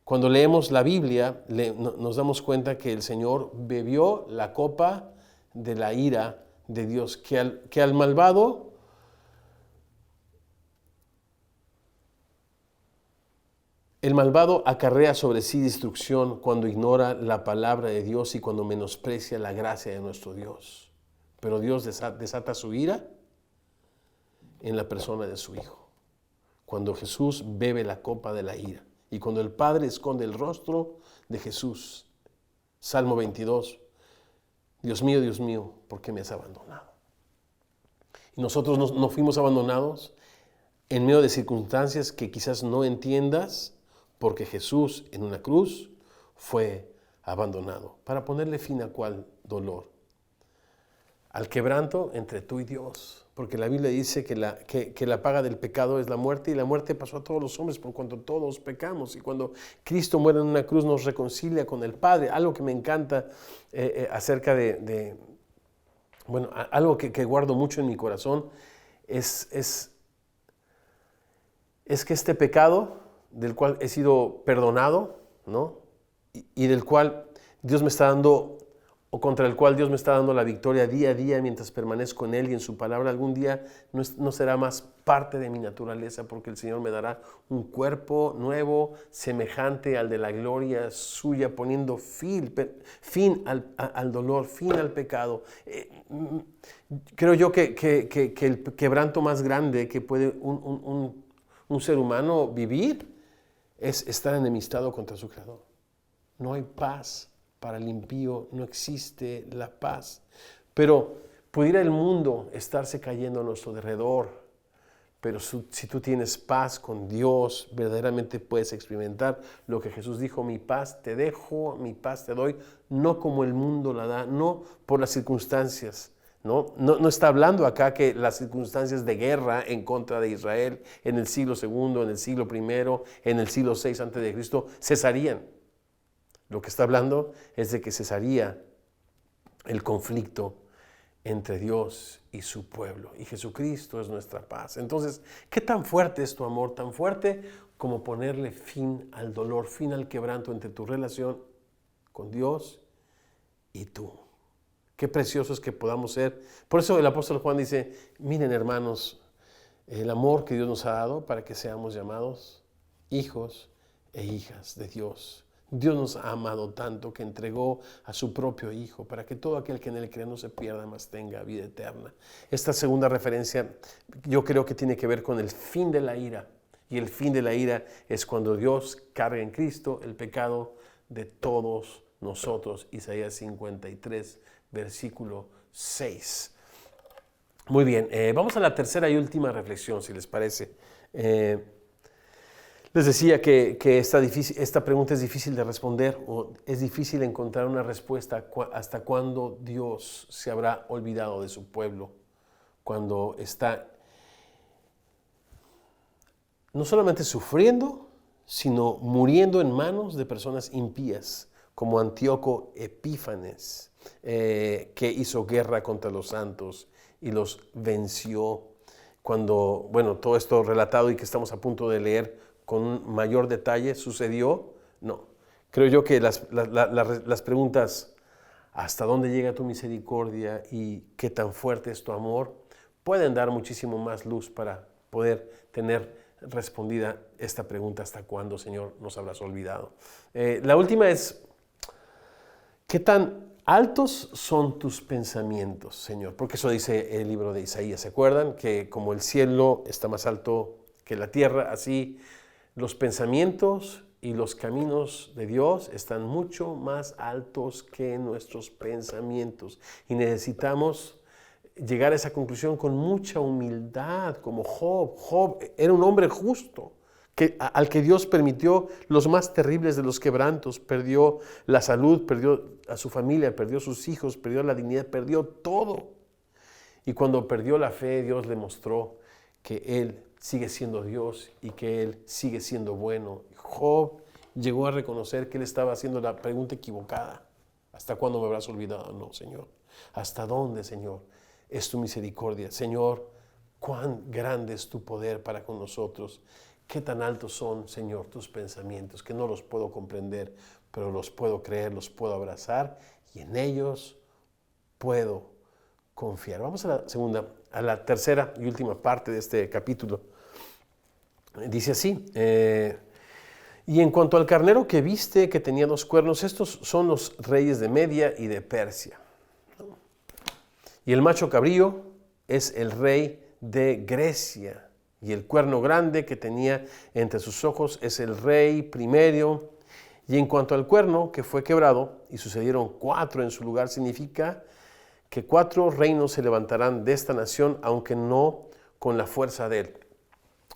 Cuando leemos la Biblia, nos damos cuenta que el Señor bebió la copa de la ira de Dios, que al malvado el malvado acarrea sobre sí destrucción cuando ignora la palabra de Dios y cuando menosprecia la gracia de nuestro Dios. Pero Dios desata su ira en la persona de su Hijo. Cuando Jesús bebe la copa de la ira y cuando el Padre esconde el rostro de Jesús. Salmo 22. Dios mío, ¿por qué me has abandonado? Y nosotros no fuimos abandonados en medio de circunstancias que quizás no entiendas, porque Jesús en una cruz fue abandonado. ¿Para ponerle fin a cuál dolor? Al quebranto entre tú y Dios. Porque la Biblia dice que la paga del pecado es la muerte, y la muerte pasó a todos los hombres por cuanto todos pecamos. Y cuando Cristo muere en una cruz nos reconcilia con el Padre. Algo que me encanta acerca algo que guardo mucho en mi corazón es que este pecado del cual he sido perdonado, ¿no? Y del cual Dios me está dando, o contra el cual Dios me está dando la victoria día a día mientras permanezco en Él y en su palabra, algún día no será más parte de mi naturaleza, porque el Señor me dará un cuerpo nuevo, semejante al de la gloria suya, poniendo fin al dolor, fin al pecado. Creo yo que el quebranto más grande que puede un ser humano vivir es estar enemistado contra su Creador. No hay paz para el impío, no existe la paz. Pero pudiera el mundo estarse cayendo a nuestro alrededor, pero si tú tienes paz con Dios, verdaderamente puedes experimentar lo que Jesús dijo: mi paz te dejo, mi paz te doy, no como el mundo la da, no por las circunstancias. No está hablando acá que las circunstancias de guerra en contra de Israel en el siglo II, en el siglo I, en el siglo VI a.C. cesarían. Lo que está hablando es de que cesaría el conflicto entre Dios y su pueblo. Y Jesucristo es nuestra paz. Entonces, ¿qué tan fuerte es tu amor? Tan fuerte como ponerle fin al dolor, fin al quebranto entre tu relación con Dios y tú. Qué precioso es que podamos ser. Por eso el apóstol Juan dice: miren, hermanos, el amor que Dios nos ha dado para que seamos llamados hijos e hijas de Dios. Dios nos ha amado tanto que entregó a su propio Hijo para que todo aquel que en Él cree no se pierda, mas tenga vida eterna. Esta segunda referencia yo creo que tiene que ver con el fin de la ira. Y el fin de la ira es cuando Dios carga en Cristo el pecado de todos nosotros. Isaías 53, versículo 6. Muy bien, vamos a la tercera y última reflexión, si les parece. Les decía que esta pregunta es difícil de responder, o es difícil encontrar una respuesta hasta cuándo Dios se habrá olvidado de su pueblo, cuando está no solamente sufriendo, sino muriendo en manos de personas impías, como Antíoco Epífanes, que hizo guerra contra los santos y los venció. Cuando, todo esto relatado y que estamos a punto de leer con mayor detalle, ¿sucedió? No. Creo yo que las preguntas, ¿hasta dónde llega tu misericordia y qué tan fuerte es tu amor?, pueden dar muchísimo más luz para poder tener respondida esta pregunta: ¿hasta cuándo, Señor, nos habrás olvidado? La última es: ¿qué tan altos son tus pensamientos, Señor? Porque eso dice el libro de Isaías. ¿Se acuerdan? Que como el cielo está más alto que la tierra, así los pensamientos y los caminos de Dios están mucho más altos que nuestros pensamientos. Y necesitamos llegar a esa conclusión con mucha humildad, como Job. Job era un hombre justo, al que Dios permitió los más terribles de los quebrantos. Perdió la salud, perdió a su familia, perdió a sus hijos, perdió la dignidad, perdió todo. Y cuando perdió la fe, Dios le mostró que Él sigue siendo Dios y que Él sigue siendo bueno. Job llegó a reconocer que él estaba haciendo la pregunta equivocada: ¿hasta cuándo me habrás olvidado? No, Señor. ¿Hasta dónde, Señor, es tu misericordia? Señor, cuán grande es tu poder para con nosotros. Qué tan altos son, Señor, tus pensamientos, que no los puedo comprender, pero los puedo creer, los puedo abrazar y en ellos puedo confiar. Vamos a la tercera y última parte de este capítulo. Dice así: y en cuanto al carnero que viste, que tenía 2 cuernos, estos son los reyes de Media y de Persia. Y el macho cabrío es el rey de Grecia. Y el cuerno grande que tenía entre sus ojos es el rey primero. Y en cuanto al cuerno que fue quebrado, y sucedieron 4 en su lugar, significa que 4 reinos se levantarán de esta nación, aunque no con la fuerza de él.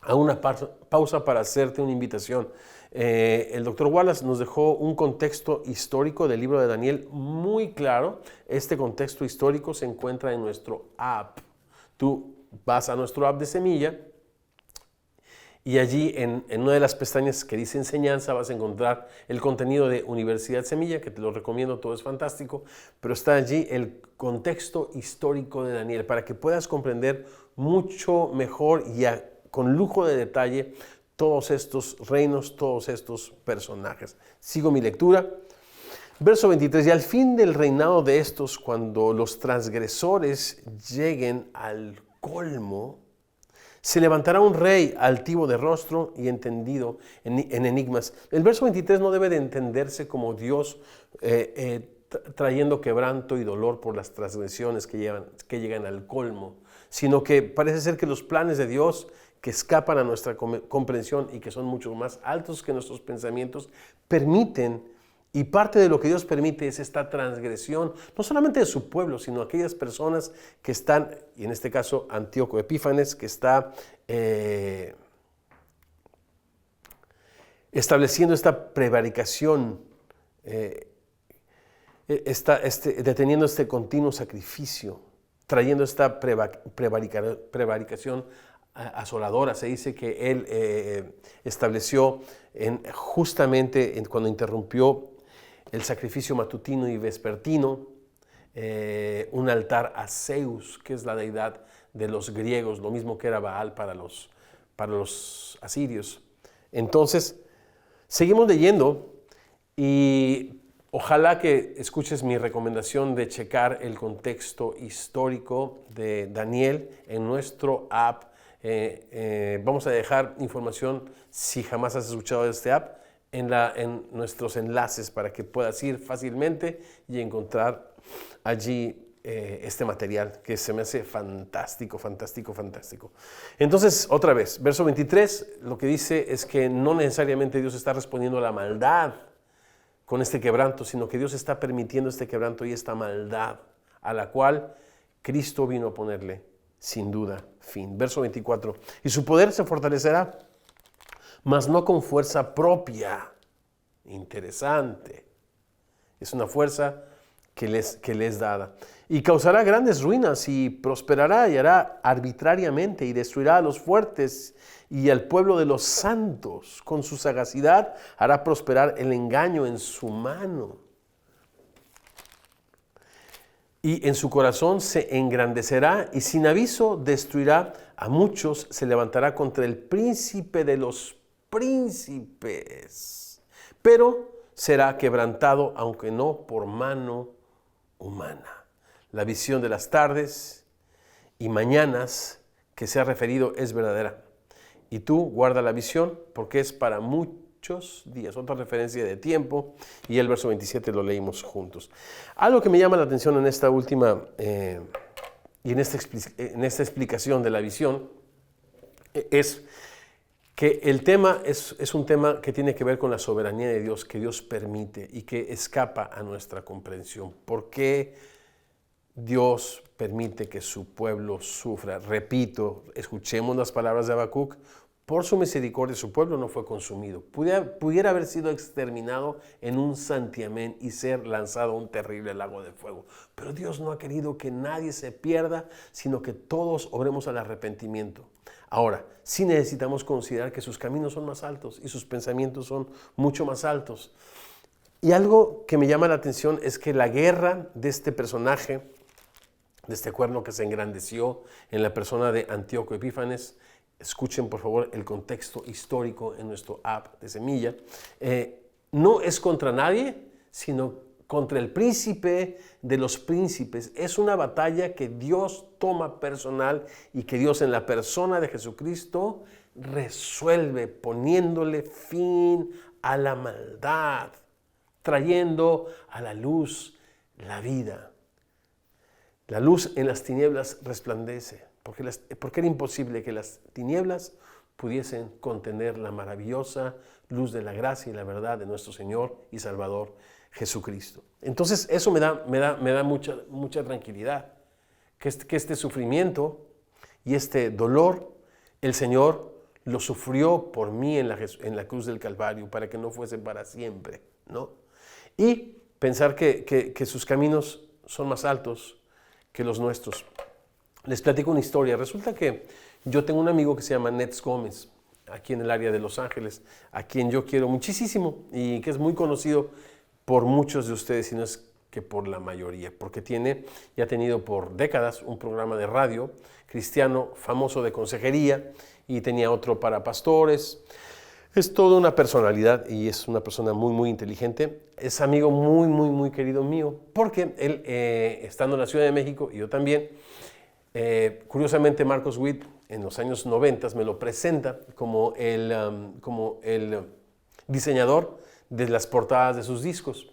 A una pausa para hacerte una invitación. El doctor Wallace nos dejó un contexto histórico del libro de Daniel muy claro. Este contexto histórico se encuentra en nuestro app. Tú vas a nuestro app de Semilla y allí en una de las pestañas que dice enseñanza vas a encontrar el contenido de Universidad Semilla, que te lo recomiendo, todo es fantástico, pero está allí el contexto histórico de Daniel para que puedas comprender mucho mejor y con lujo de detalle todos estos reinos, todos estos personajes. Sigo mi lectura. Verso 23, y al fin del reinado de estos, cuando los transgresores lleguen al colmo, se levantará un rey altivo de rostro y entendido en enigmas. El verso 23 no debe de entenderse como Dios trayendo quebranto y dolor por las transgresiones que llegan al colmo, sino que parece ser que los planes de Dios, que escapan a nuestra comprensión y que son mucho más altos que nuestros pensamientos, permiten, y parte de lo que Dios permite es esta transgresión, no solamente de su pueblo, sino aquellas personas que están, y en este caso Antíoco Epífanes, que está estableciendo esta prevaricación, deteniendo este continuo sacrificio, trayendo esta prevaricación asoladora. Se dice que él estableció justamente cuando interrumpió el sacrificio matutino y vespertino, un altar a Zeus, que es la deidad de los griegos, lo mismo que era Baal para los asirios. Entonces, seguimos leyendo y ojalá que escuches mi recomendación de checar el contexto histórico de Daniel en nuestro app. Vamos a dejar información, si jamás has escuchado de este app, en nuestros enlaces para que puedas ir fácilmente y encontrar allí este material que se me hace fantástico, fantástico, fantástico. Entonces, otra vez, verso 23, lo que dice es que no necesariamente Dios está respondiendo a la maldad con este quebranto, sino que Dios está permitiendo este quebranto y esta maldad a la cual Cristo vino a ponerle, sin duda, fin. Verso 24, y su poder se fortalecerá, mas no con fuerza propia. Interesante. Es una fuerza que les es dada. Y causará grandes ruinas y prosperará y hará arbitrariamente y destruirá a los fuertes y al pueblo de los santos. Con su sagacidad hará prosperar el engaño en su mano. Y en su corazón se engrandecerá y sin aviso destruirá a muchos, se levantará contra el príncipe de los príncipes, pero será quebrantado, aunque no por mano humana. La visión de las tardes y mañanas que se ha referido es verdadera. y tú guarda la visión porque es para muchos días. Otra referencia de tiempo, y el verso 27 lo leímos juntos. Algo que me llama la atención en esta última y en esta explicación de la visión es que el tema es un tema que tiene que ver con la soberanía de Dios, que Dios permite y que escapa a nuestra comprensión. ¿Por qué Dios permite que su pueblo sufra? Repito, escuchemos las palabras de Habacuc. Por su misericordia su pueblo no fue consumido. Pudiera haber sido exterminado en un santiamén y ser lanzado a un terrible lago de fuego. Pero Dios no ha querido que nadie se pierda, sino que todos obremos al arrepentimiento. Ahora, sí necesitamos considerar que sus caminos son más altos y sus pensamientos son mucho más altos. Y algo que me llama la atención es que la guerra de este personaje, de este cuerno que se engrandeció en la persona de Antíoco Epífanes, escuchen por favor el contexto histórico en nuestro app de Semilla, no es contra nadie, sino contra el príncipe de los príncipes. Es una batalla que Dios toma personal y que Dios en la persona de Jesucristo resuelve poniéndole fin a la maldad, trayendo a la luz la vida. La luz en las tinieblas resplandece, porque era imposible que las tinieblas pudiesen contener la maravillosa luz de la gracia y la verdad de nuestro Señor y Salvador Jesucristo. Entonces eso me da mucha tranquilidad, que este sufrimiento y este dolor el Señor lo sufrió por mí en la cruz del Calvario para que no fuese para siempre, ¿no? Y pensar que sus caminos son más altos que los nuestros. Les platico una historia. Resulta que yo tengo un amigo que se llama Nets Gómez, aquí en el área de Los Ángeles, a quien yo quiero muchísimo y que es muy conocido por muchos de ustedes, y no es que por la mayoría, porque tiene y ha tenido por décadas un programa de radio cristiano famoso de consejería y tenía otro para pastores. Es toda una personalidad y es una persona muy, muy inteligente. Es amigo muy, muy, muy querido mío, porque él, estando en la Ciudad de México, y yo también, curiosamente Marcos Witt en los años 90 me lo presenta como el diseñador de las portadas de sus discos.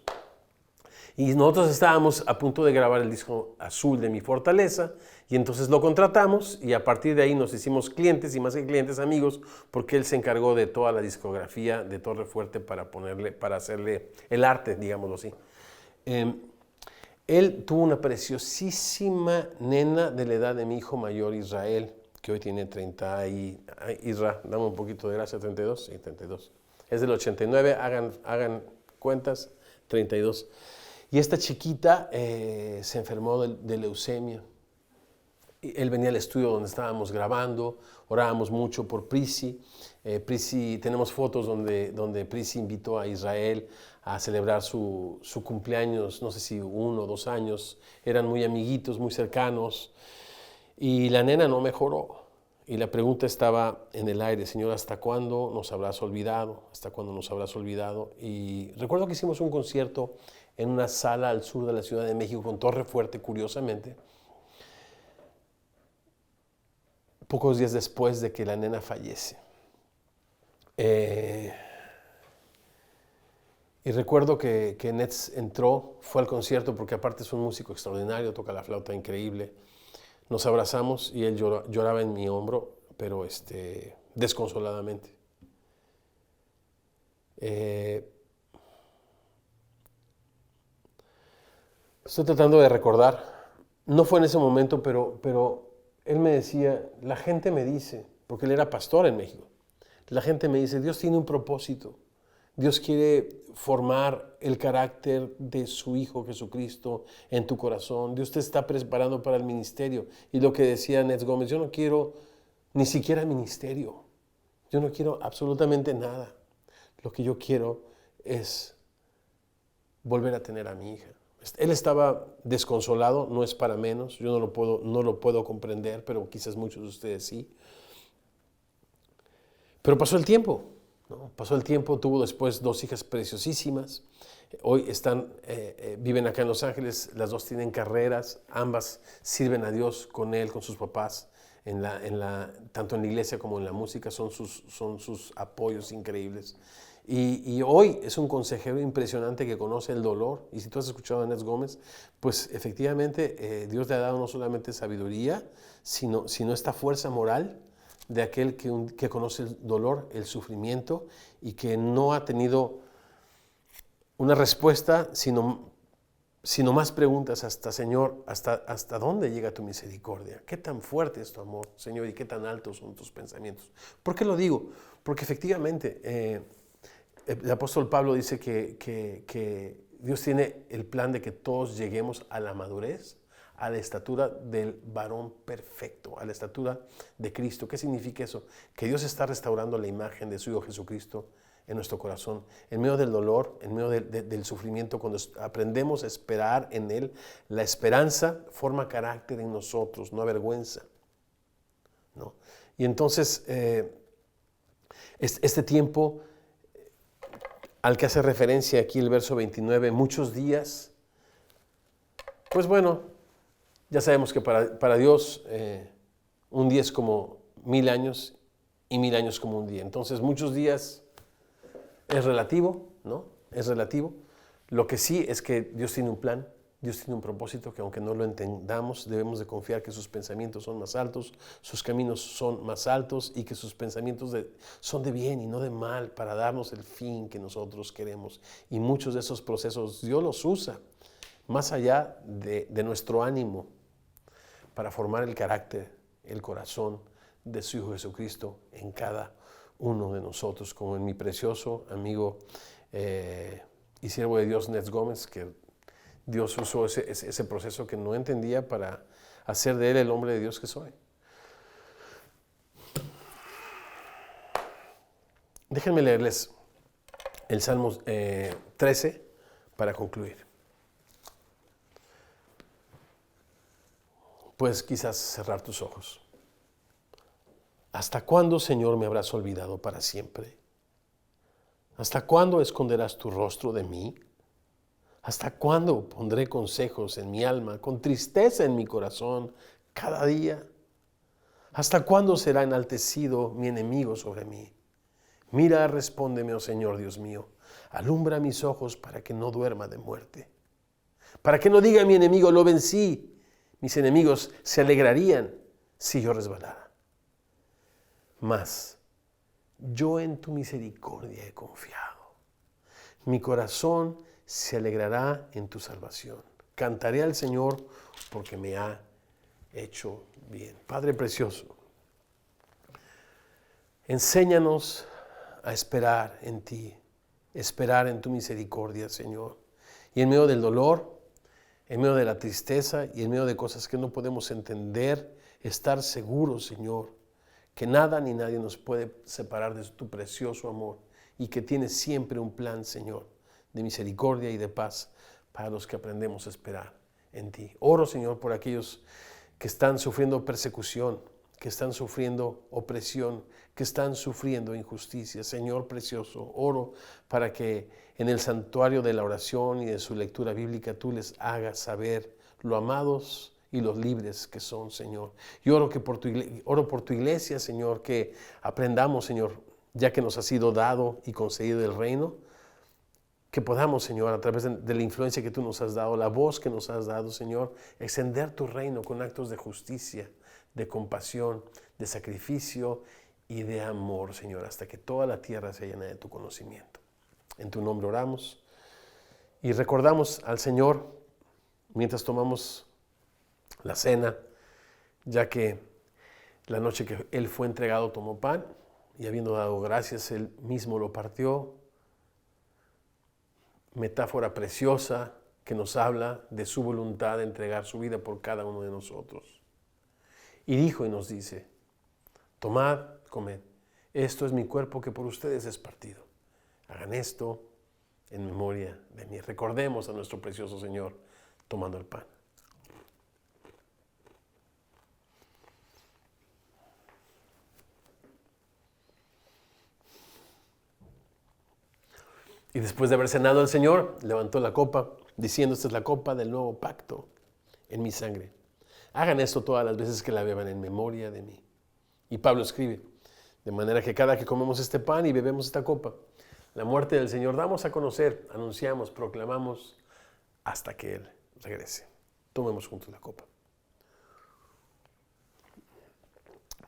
Y nosotros estábamos a punto de grabar el disco Azul de Mi Fortaleza, y entonces lo contratamos y a partir de ahí nos hicimos clientes y más que clientes amigos, porque él se encargó de toda la discografía de Torre Fuerte para hacerle el arte, digámoslo así. Él tuvo una preciosísima nena de la edad de mi hijo mayor Israel, que hoy tiene 30 y... Isra, dame un poquito de gracia, 32, sí, 32. Es del 89, hagan cuentas, 32. Y esta chiquita se enfermó de leucemia. Él venía al estudio donde estábamos grabando, orábamos mucho por Prisi. Tenemos fotos donde Prisi invitó a Israel a celebrar su cumpleaños, no sé si 1 o 2 años. Eran muy amiguitos, muy cercanos. Y la nena no mejoró. Y la pregunta estaba en el aire: Señor, ¿hasta cuándo nos habrás olvidado? ¿Hasta cuándo nos habrás olvidado? Y recuerdo que hicimos un concierto en una sala al sur de la Ciudad de México con Torre Fuerte, curiosamente, pocos días después de que la nena fallece. Y recuerdo que Nets entró, fue al concierto porque aparte es un músico extraordinario, toca la flauta increíble. Nos abrazamos y él lloraba en mi hombro, pero desconsoladamente. Estoy tratando de recordar, no fue en ese momento, pero él me decía, la gente me dice, porque él era pastor en México, la gente me dice, Dios tiene un propósito. Dios quiere formar el carácter de su Hijo Jesucristo en tu corazón. Dios te está preparando para el ministerio. Y lo que decía Nets Gómez, yo no quiero ni siquiera ministerio. Yo no quiero absolutamente nada. Lo que yo quiero es volver a tener a mi hija. Él estaba desconsolado, no es para menos. Yo no lo puedo comprender, pero quizás muchos de ustedes sí. Pero pasó el tiempo. ¿No? Pasó el tiempo, tuvo después 2 hijas preciosísimas. Hoy viven acá en Los Ángeles, las 2 tienen carreras, ambas sirven a Dios con él, con sus papás tanto en la iglesia como en la música, son sus apoyos increíbles. Y hoy es un consejero impresionante que conoce el dolor. Y si tú has escuchado a Nes Gómez, pues efectivamente Dios le ha dado no solamente sabiduría, sino esta fuerza moral de aquel que conoce el dolor, el sufrimiento, y que no ha tenido una respuesta, sino más preguntas hasta, Señor, ¿hasta dónde llega tu misericordia? ¿Qué tan fuerte es tu amor, Señor, y qué tan altos son tus pensamientos? ¿Por qué lo digo? Porque efectivamente el apóstol Pablo dice que Dios tiene el plan de que todos lleguemos a la madurez, a la estatura del varón perfecto, a la estatura de Cristo. ¿Qué significa eso? Que Dios está restaurando la imagen de su Hijo Jesucristo en nuestro corazón, en medio del dolor, en medio del sufrimiento. Cuando aprendemos a esperar en Él, la esperanza forma carácter en nosotros, no avergüenza, ¿no? Y entonces, este tiempo al que hace referencia aquí el verso 29, muchos días, pues bueno, ya sabemos que para Dios un día es como 1000 años y 1000 años como un día. Entonces, muchos días es relativo, ¿no? Es relativo. Lo que sí es que Dios tiene un plan, Dios tiene un propósito que aunque no lo entendamos, debemos de confiar que sus pensamientos son más altos, sus caminos son más altos y que sus pensamientos son de bien y no de mal para darnos el fin que nosotros queremos. Y muchos de esos procesos Dios los usa más allá de nuestro ánimo para formar el carácter, el corazón de su Hijo Jesucristo en cada uno de nosotros, como en mi precioso amigo y siervo de Dios, Nes Gómez, que Dios usó ese proceso que no entendía para hacer de él el hombre de Dios que soy. Déjenme leerles el Salmo 13 para concluir. Puedes quizás cerrar tus ojos. ¿Hasta cuándo, Señor, me habrás olvidado para siempre? ¿Hasta cuándo esconderás tu rostro de mí? ¿Hasta cuándo pondré consejos en mi alma, con tristeza en mi corazón cada día? ¿Hasta cuándo será enaltecido mi enemigo sobre mí? Mira, respóndeme, oh Señor Dios mío, alumbra mis ojos para que no duerma de muerte. Para que no diga mi enemigo, lo vencí. Mis enemigos se alegrarían si yo resbalara. Mas yo en tu misericordia he confiado. Mi corazón se alegrará en tu salvación. Cantaré al Señor porque me ha hecho bien. Padre precioso, enséñanos a esperar en ti, esperar en tu misericordia, Señor. Y en medio del dolor, en medio de la tristeza y en medio de cosas que no podemos entender, estar seguros, Señor, que nada ni nadie nos puede separar de tu precioso amor y que tienes siempre un plan, Señor, de misericordia y de paz para los que aprendemos a esperar en ti. Oro, Señor, por aquellos que están sufriendo persecución, que están sufriendo opresión, que están sufriendo injusticia. Señor precioso, oro para que en el santuario de la oración y de su lectura bíblica tú les hagas saber lo amados y los libres que son, Señor. Y oro por tu iglesia, Señor, que aprendamos, Señor, ya que nos ha sido dado y concedido el reino, que podamos, Señor, a través de la influencia que tú nos has dado, la voz que nos has dado, Señor, extender tu reino con actos de justicia, de compasión, de sacrificio y de amor, Señor, hasta que toda la tierra se llene de tu conocimiento. En tu nombre oramos y recordamos al Señor mientras tomamos la cena, ya que la noche que Él fue entregado tomó pan y habiendo dado gracias, Él mismo lo partió. Metáfora preciosa que nos habla de su voluntad de entregar su vida por cada uno de nosotros. Y dijo y nos dice, tomad, comed, esto es mi cuerpo que por ustedes es partido. Hagan esto en memoria de mí. Recordemos a nuestro precioso Señor tomando el pan. Y después de haber cenado el Señor, levantó la copa, diciendo, esta es la copa del nuevo pacto en mi sangre. Hagan esto todas las veces que la beban en memoria de mí. Y Pablo escribe, de manera que cada que comemos este pan y bebemos esta copa, la muerte del Señor damos a conocer, anunciamos, proclamamos hasta que Él regrese. Tomemos juntos la copa.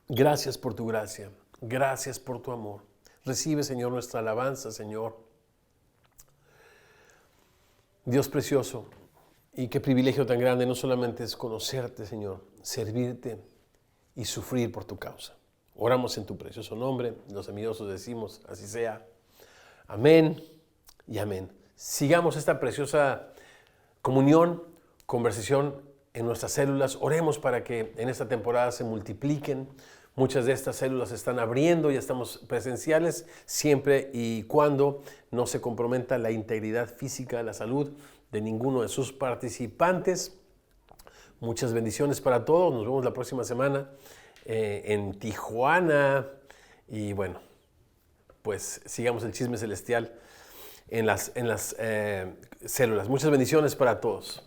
Gracias por tu gracia, gracias por tu amor. Recibe, Señor, nuestra alabanza, Señor. Dios precioso, y qué privilegio tan grande no solamente es conocerte, Señor, servirte y sufrir por tu causa. Oramos en tu precioso nombre, los semidiosos decimos, así sea. Amén y amén. Sigamos esta preciosa comunión, conversación en nuestras células. Oremos para que en esta temporada se multipliquen. Muchas de estas células se están abriendo, ya estamos presenciales, siempre y cuando no se comprometa la integridad física, la salud de ninguno de sus participantes. Muchas bendiciones para todos. Nos vemos la próxima semana en Tijuana. Y bueno, pues sigamos el chisme celestial en las células. Muchas bendiciones para todos.